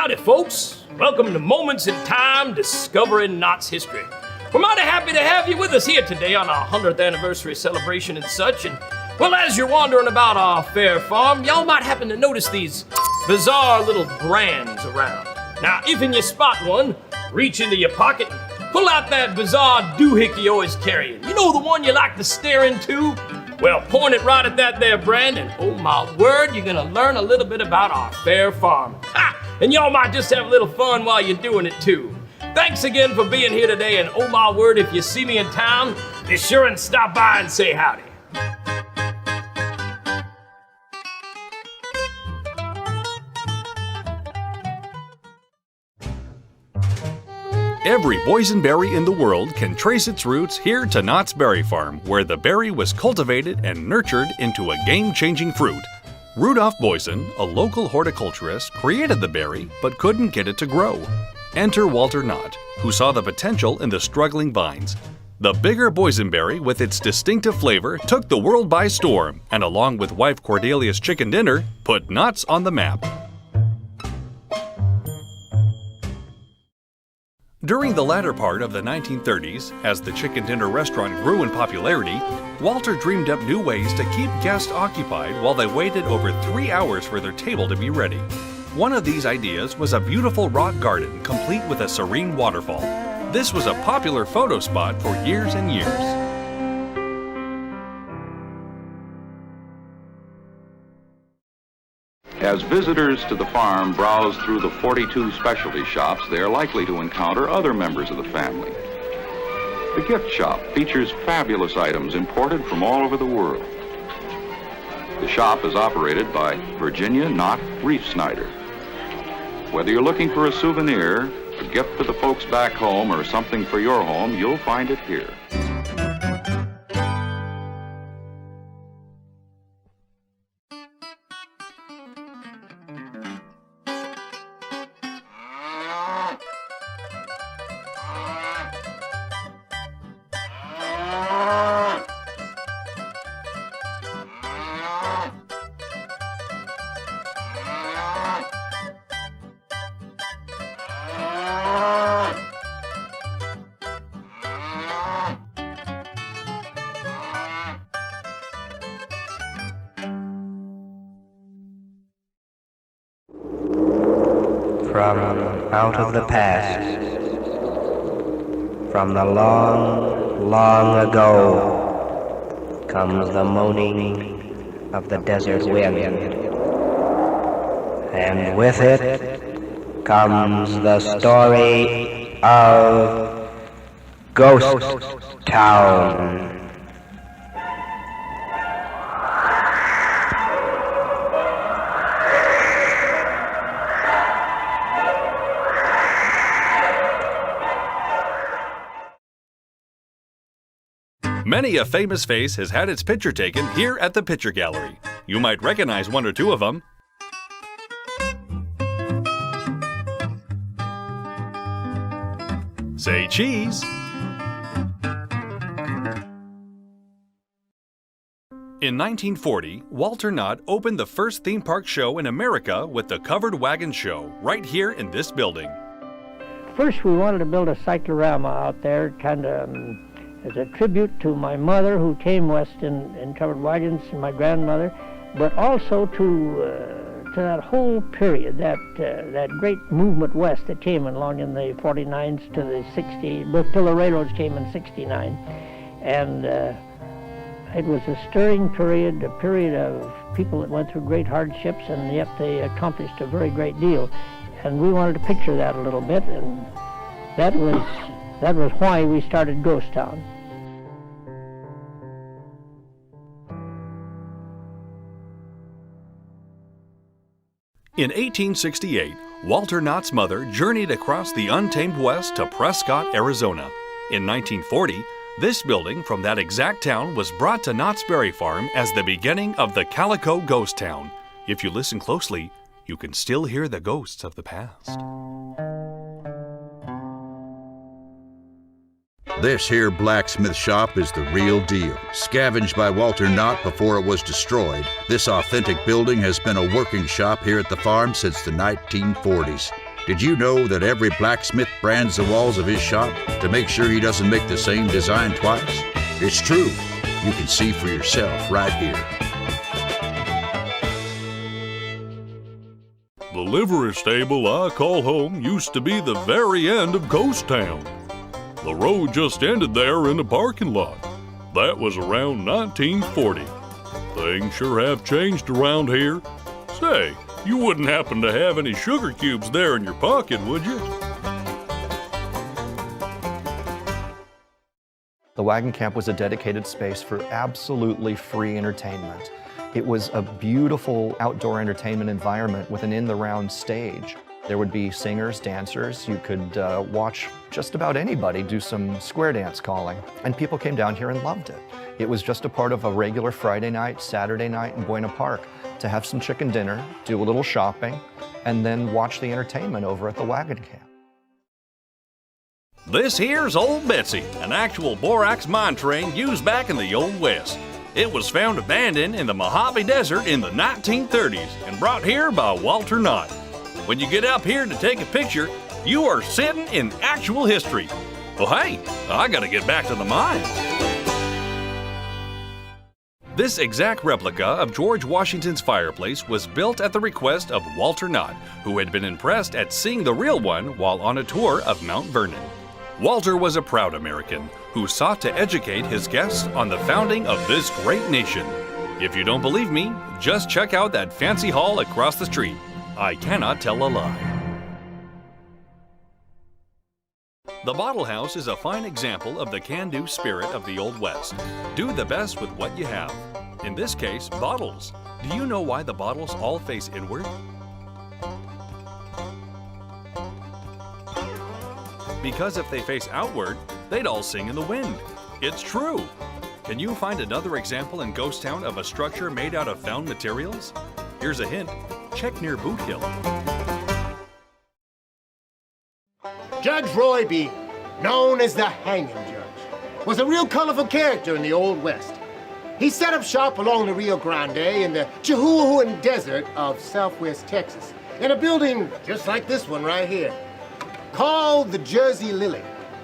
Howdy, folks. Welcome to Moments in Time, Discovering Knott's History. We're mighty happy to have you with us here today on our 100th anniversary celebration and such. And, well, as you're wandering about our fair farm, y'all might happen to notice these bizarre little brands around. Now, if you spot one, reach into your pocket and pull out that bizarre doohickey you always carrying. You know, the one you like to stare into? Well, point it right at that there brand, and oh my word, you're gonna learn a little bit about our fair farm. Ha! And y'all might just have a little fun while you're doing it too. Thanks again for being here today, and oh my word, if you see me in town, be sure and stop by and say howdy. Every boysenberry in the world can trace its roots here to Knott's Berry Farm, where the berry was cultivated and nurtured into a game-changing fruit. Rudolph Boysen, a local horticulturist, created the berry but couldn't get it to grow. Enter Walter Knott, who saw the potential in the struggling vines. The bigger boysenberry, with its distinctive flavor, took the world by storm, and along with wife Cordelia's chicken dinner, put Knott's on the map. During the latter part of the 1930s, as the chicken dinner restaurant grew in popularity, Walter dreamed up new ways to keep guests occupied while they waited over 3 hours for their table to be ready. One of these ideas was a beautiful rock garden complete with a serene waterfall. This was a popular photo spot for years and years. As visitors to the farm browse through the 42 specialty shops, they are likely to encounter other members of the family. The gift shop features fabulous items imported from all over the world. The shop is operated by Virginia Knott Reef-Snyder. Whether you're looking for a souvenir, a gift for the folks back home, or something for your home, you'll find it here. From out of the past, from the long, long ago, comes the moaning of the desert wind, and with it comes the story of Ghost Town. Many a famous face has had its picture taken here at the Picture Gallery. You might recognize one or two of them. Say cheese! In 1940, Walter Knott opened the first theme park show in America with the Covered Wagon Show, right here in this building. First, we wanted to build a cyclorama out there, kind of as a tribute to my mother, who came west in covered wagons, and my grandmother, but also to that whole period, that great movement west that came along in the 49s to the 60s, till the railroads came in 69. And it was a stirring period, a period of people that went through great hardships, and yet they accomplished a very great deal. And we wanted to picture that a little bit, and that was why we started Ghost Town. In 1868, Walter Knott's mother journeyed across the untamed West to Prescott, Arizona. In 1940, this building from that exact town was brought to Knott's Berry Farm as the beginning of the Calico Ghost Town. If you listen closely, you can still hear the ghosts of the past. This here blacksmith shop is the real deal. Scavenged by Walter Knott before it was destroyed, this authentic building has been a working shop here at the farm since the 1940s. Did you know that every blacksmith brands the walls of his shop to make sure he doesn't make the same design twice? It's true. You can see for yourself right here. The livery stable I call home used to be the very end of Ghost Town. The road just ended there in the parking lot. That was around 1940. Things sure have changed around here. Say, you wouldn't happen to have any sugar cubes there in your pocket, would you? The wagon camp was a dedicated space for absolutely free entertainment. It was a beautiful outdoor entertainment environment with an in-the-round stage. There would be singers, dancers. You could watch just about anybody do some square dance calling. And people came down here and loved it. It was just a part of a regular Friday night, Saturday night in Buena Park to have some chicken dinner, do a little shopping, and then watch the entertainment over at the wagon camp. This here's Old Betsy, an actual borax mine train used back in the Old West. It was found abandoned in the Mojave Desert in the 1930s and brought here by Walter Knott. When you get up here to take a picture, you are sitting in actual history. Well, hey, I gotta get back to the mine. This exact replica of George Washington's fireplace was built at the request of Walter Knott, who had been impressed at seeing the real one while on a tour of Mount Vernon. Walter was a proud American who sought to educate his guests on the founding of this great nation. If you don't believe me, just check out that fancy hall across the street. I cannot tell a lie. The Bottle House is a fine example of the can-do spirit of the Old West. Do the best with what you have. In this case, bottles. Do you know why the bottles all face inward? Because if they face outward, they'd all sing in the wind. It's true. Can you find another example in Ghost Town of a structure made out of found materials? Here's a hint. Check near Boot Hill. Judge Roy Bean, known as the Hanging Judge, was a real colorful character in the Old West. He set up shop along the Rio Grande in the Chihuahuan Desert of southwest Texas, in a building just like this one right here, called the Jersey Lily,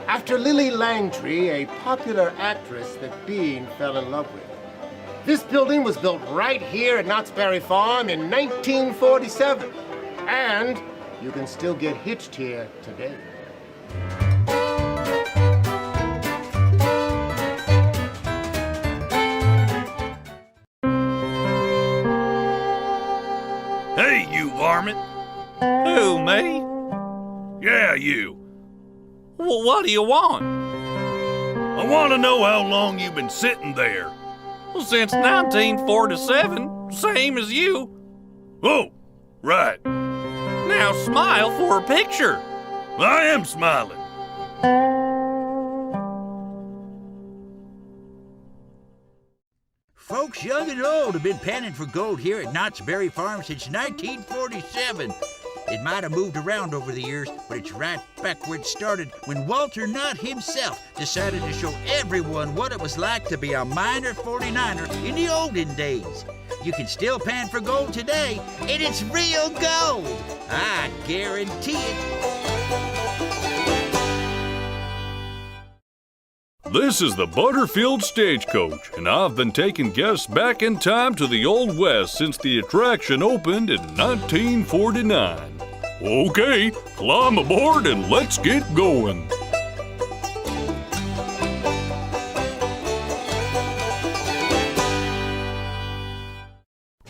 after Lily Langtry, a popular actress that Bean fell in love with. This building was built right here at Knott's Berry Farm in 1947, and you can still get hitched here today. Hey, you varmint! Who, me? Yeah, you. Well, what do you want? I want to know how long you've been sitting there. Well, since 1947, same as you. Oh, right. Now smile for a picture. I am smiling. Folks young and old have been panning for gold here at Knott's Berry Farm since 1947. It might have moved around over the years, but it's right back where it started when Walter Knott himself decided to show everyone what it was like to be a miner 49er in the olden days. You can still pan for gold today, and it's real gold. I guarantee it. This is the Butterfield Stagecoach, and I've been taking guests back in time to the Old West since the attraction opened in 1949. Okay, climb aboard and let's get going.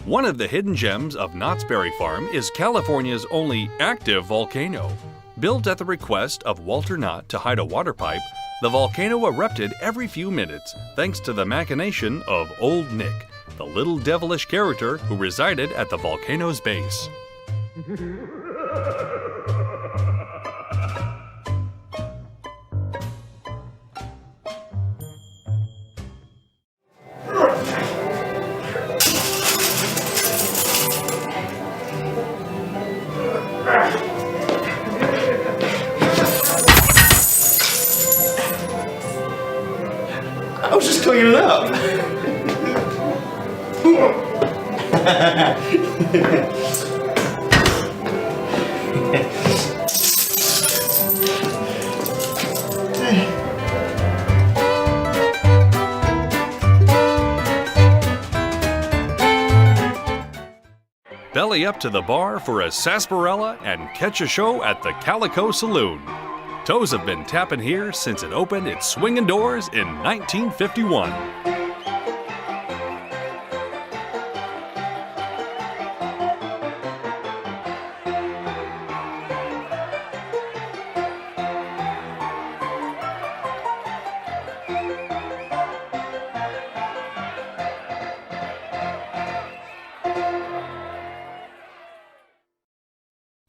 One of the hidden gems of Knott's Berry Farm is California's only active volcano. Built at the request of Walter Knott to hide a water pipe, the volcano erupted every few minutes thanks to the machination of Old Nick, the little devilish character who resided at the volcano's base. I was just cleaning it up. belly up to the bar for a sarsaparilla and catch a show at the Calico Saloon. Toes have been tapping here since it opened its swinging doors in 1951.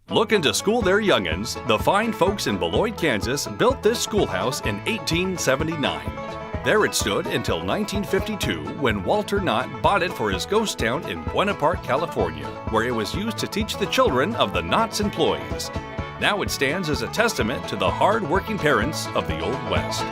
Looking to school their young'uns, the fine folks in Beloit, Kansas built this schoolhouse in 1879. There it stood until 1952 when Walter Knott bought it for his ghost town in Buena Park, California, where it was used to teach the children of the Knott's employees. Now it stands as a testament to the hard-working parents of the Old West.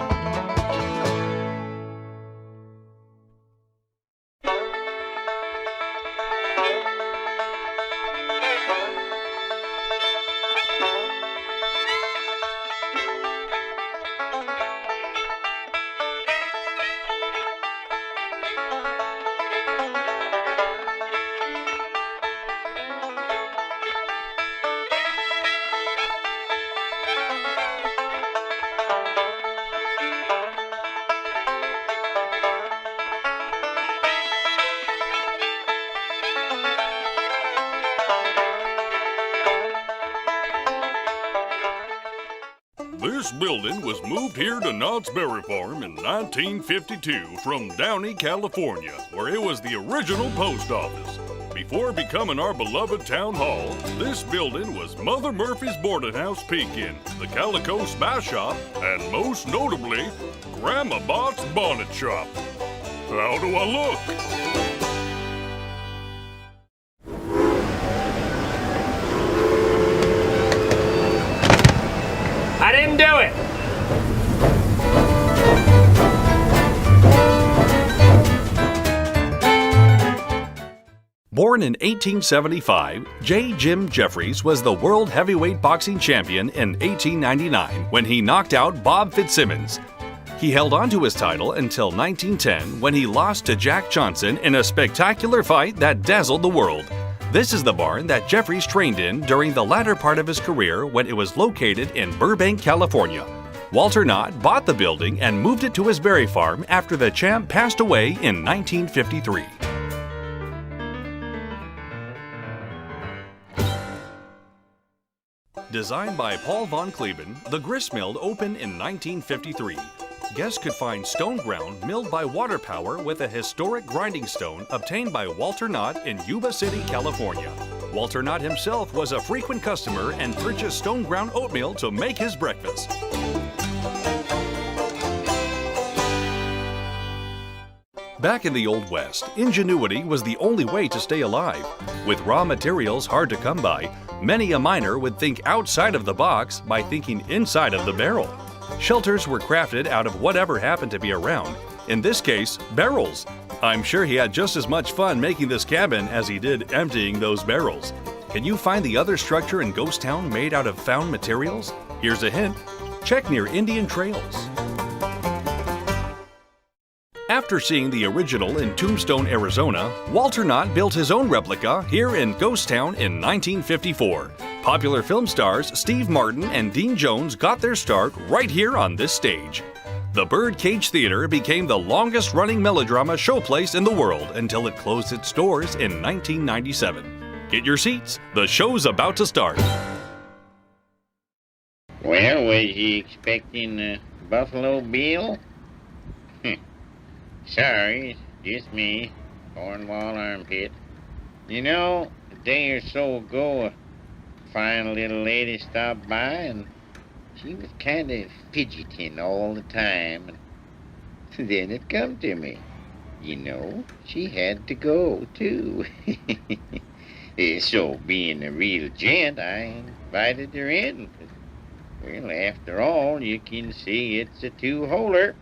This building was moved here to Knott's Berry Farm in 1952 from Downey, California, where it was the original post office. Before becoming our beloved town hall, this building was Mother Murphy's boarding house Pekin, the Calico Smash Shop, and most notably, Grandma Bott's bonnet shop. How do I look? I didn't do it. Born in 1875, J. Jim Jeffries was the world heavyweight boxing champion in 1899 when he knocked out Bob Fitzsimmons. He held on to his title until 1910 when he lost to Jack Johnson in a spectacular fight that dazzled the world. This is the barn that Jeffries trained in during the latter part of his career when it was located in Burbank, California. Walter Knott bought the building and moved it to his berry farm after the champ passed away in 1953. Designed by Paul von Kleben, the gristmill opened in 1953. Guests could find stone ground milled by water power with a historic grinding stone obtained by Walter Knott in Yuba City, California. Walter Knott himself was a frequent customer and purchased stone ground oatmeal to make his breakfast. Back in the Old West, ingenuity was the only way to stay alive. With raw materials hard to come by, many a miner would think outside of the box by thinking inside of the barrel. Shelters were crafted out of whatever happened to be around, in this case, barrels. I'm sure he had just as much fun making this cabin as he did emptying those barrels. Can you find the other structure in Ghost Town made out of found materials? Here's a hint. Check near Indian trails. After seeing the original in Tombstone, Arizona, Walter Knott built his own replica here in Ghost Town in 1954. Popular film stars Steve Martin and Dean Jones got their start right here on this stage. The Birdcage Theater became the longest-running melodrama showplace in the world until it closed its doors in 1997. Get your seats, the show's about to start. Well, was you expecting Buffalo Bill? Sorry, it's just me, Cornwall Armpit. You know, a day or so ago, a fine little lady stopped by, and she was kind of fidgeting all the time. And then it come to me. You know, she had to go, too. So, being a real gent, I invited her in. Well, after all, you can see it's a two-holer.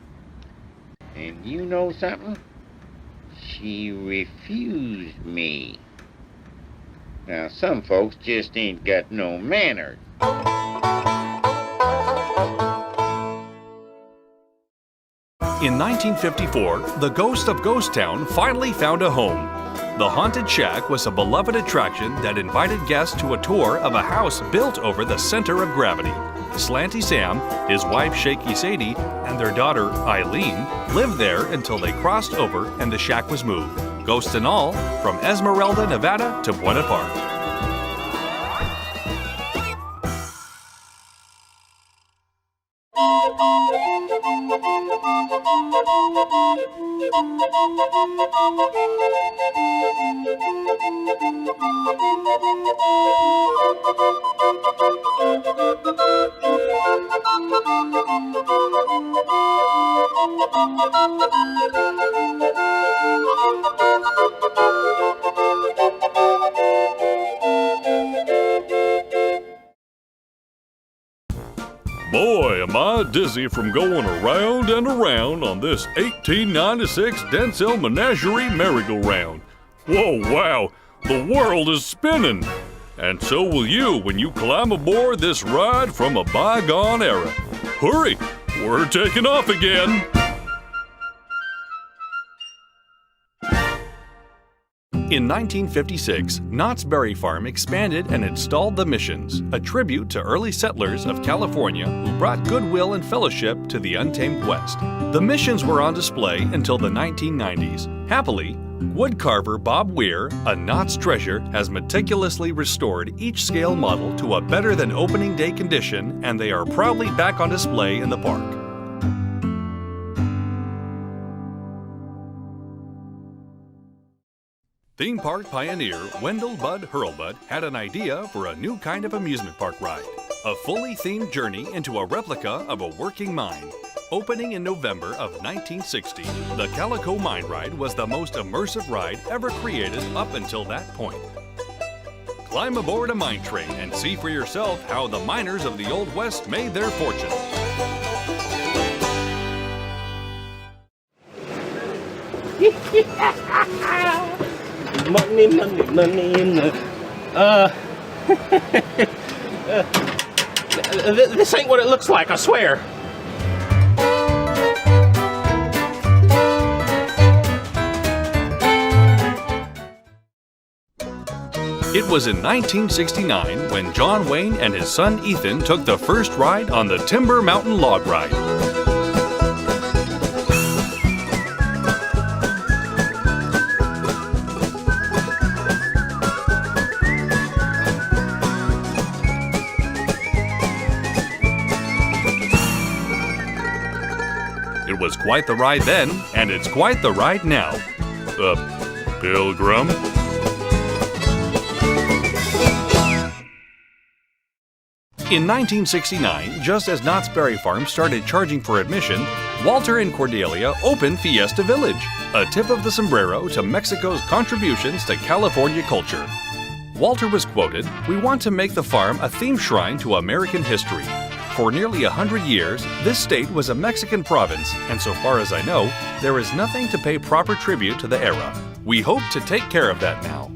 And you know something? She refused me. Now, some folks just ain't got no manners. In 1954, the ghost of Ghost Town finally found a home. The Haunted Shack was a beloved attraction that invited guests to a tour of a house built over the center of gravity. Slanty Sam, his wife Shaky Sadie, and their daughter Eileen lived there until they crossed over and the shack was moved, ghosts and all, from Esmeralda, Nevada to Buena Park. Boy, am I dizzy from going around and around on this 1896 Denzel Menagerie merry-go-round. Whoa, wow, the world is spinning. And so will you when you climb aboard this ride from a bygone era. Hurry, we're taking off again. In 1956, Knott's Berry Farm expanded and installed the Missions, a tribute to early settlers of California who brought goodwill and fellowship to the untamed West. The Missions were on display until the 1990s. Happily, woodcarver Bob Weir, a Knott's treasure, has meticulously restored each scale model to a better than opening day condition, and they are proudly back on display in the park. Theme park pioneer Wendell Bud Hurlbut had an idea for a new kind of amusement park ride, a fully themed journey into a replica of a working mine. Opening in November of 1960, the Calico Mine Ride was the most immersive ride ever created up until that point. Climb aboard a mine train and see for yourself how the miners of the Old West made their fortune. Money in the... This ain't what it looks like, I swear. It was in 1969 when John Wayne and his son Ethan took the first ride on the Timber Mountain Log Ride. It was quite the ride then, and it's quite the ride now. Pilgrim? In 1969, just as Knott's Berry Farm started charging for admission, Walter and Cordelia opened Fiesta Village, a tip of the sombrero to Mexico's contributions to California culture. Walter was quoted, "We want to make the farm a theme shrine to American history. For nearly 100 years, this state was a Mexican province, and so far as I know, there is nothing to pay proper tribute to the era. We hope to take care of that now."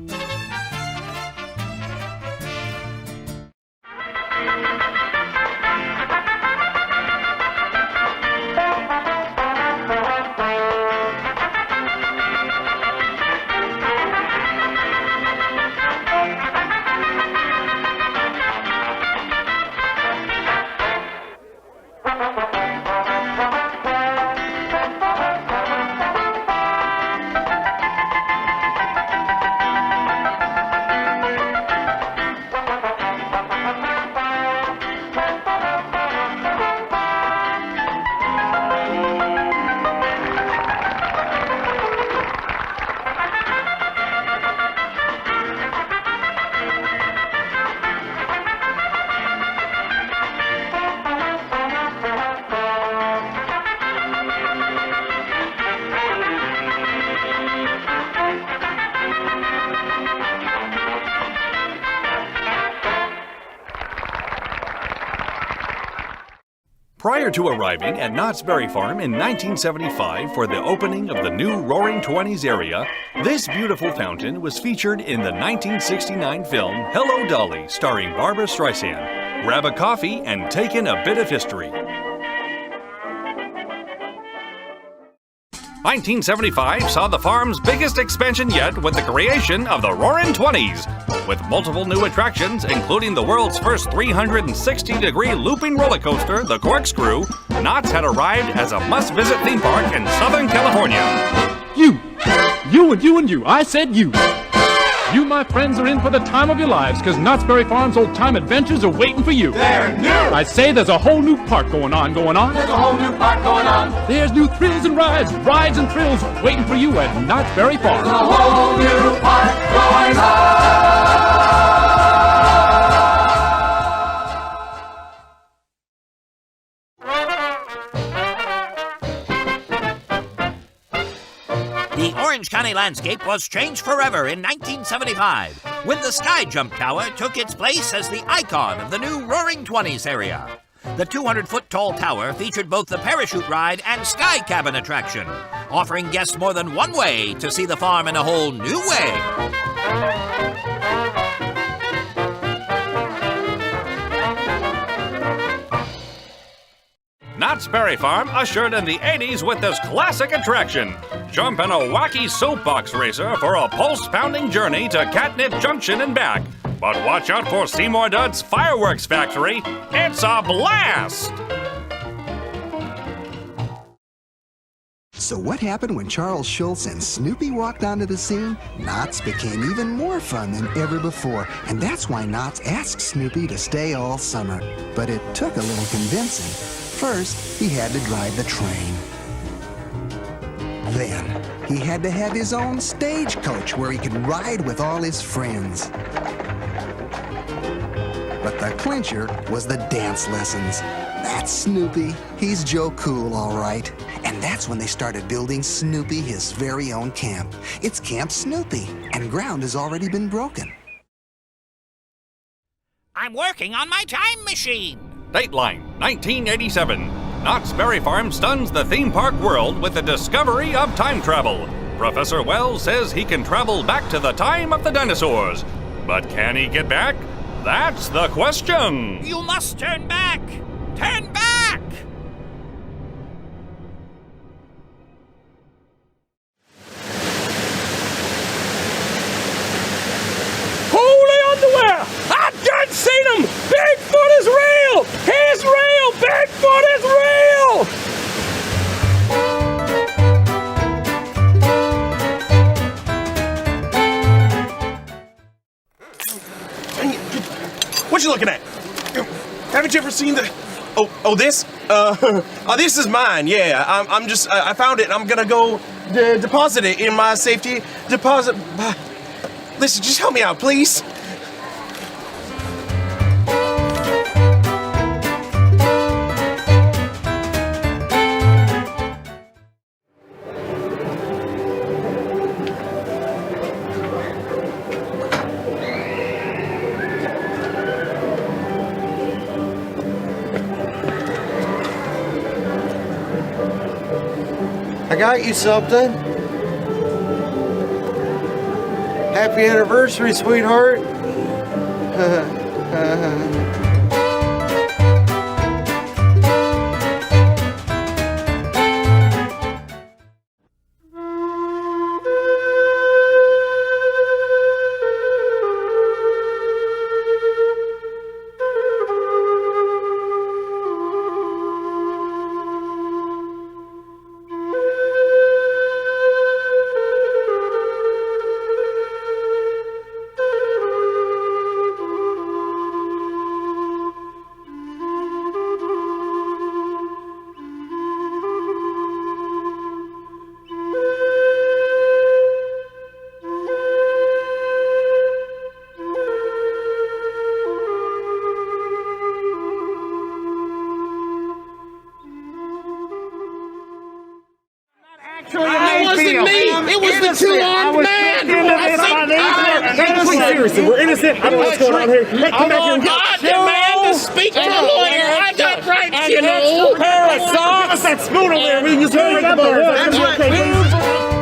Prior to arriving at Knott's Berry Farm in 1975 for the opening of the new Roaring Twenties area, this beautiful fountain was featured in the 1969 film Hello Dolly, starring Barbra Streisand. Grab a coffee and take in a bit of history. 1975 saw the farm's biggest expansion yet with the creation of the Roaring Twenties. With multiple new attractions, including the world's first 360-degree looping roller coaster, the Corkscrew, Knott's had arrived as a must-visit theme park in Southern California. You, and you. I said you. You, my friends, are in for the time of your lives, because Knott's Berry Farm's old-time adventures are waiting for you. They're new! I say there's a whole new park going on. There's a whole new park going on. There's new thrills and rides and thrills waiting for you at Knott's Berry Farm. There's a whole new park going on. The Orange County landscape was changed forever in 1975 when the Sky Jump Tower took its place as the icon of the new Roaring Twenties area. The 200-foot tall tower featured both the parachute ride and sky cabin attraction, offering guests more than one way to see the farm in a whole new way. Knott's Berry Farm ushered in the 80s with this classic attraction. Jump in a wacky soapbox racer for a pulse-pounding journey to Catnip Junction and back. But watch out for Seymour Dutt's Fireworks Factory. It's a blast! So what happened when Charles Schultz and Snoopy walked onto the scene? Knott's became even more fun than ever before, and that's why Knott's asked Snoopy to stay all summer. But it took a little convincing. First, he had to drive the train. Then, he had to have his own stagecoach where he could ride with all his friends. But the clincher was the dance lessons. That's Snoopy. He's Joe Cool, all right. And that's when they started building Snoopy his very own camp. It's Camp Snoopy, and ground has already been broken. I'm working on my time machine. Dateline, 1987. Knott's Berry Farm stuns the theme park world with the discovery of time travel. Professor Wells says he can travel back to the time of the dinosaurs. But can he get back? That's the question. You must turn back. Turn back! Holy underwear! I done seen him! Bigfoot is real! He's real! Bigfoot is real! What you looking at? Haven't you ever seen the... Oh, this? This is mine, yeah. I'm just, I found it and I'm gonna go deposit it in my safety deposit. Listen, just help me out, please. I got you something. Happy anniversary, sweetheart. It wasn't me. It was the two-armed man. Please, seriously, we're innocent. I don't know what's going on here. Hey, come back here. I demand to speak to a lawyer. I got rights, you know. Give us that spoon over there. We can just hurry up there. That's right.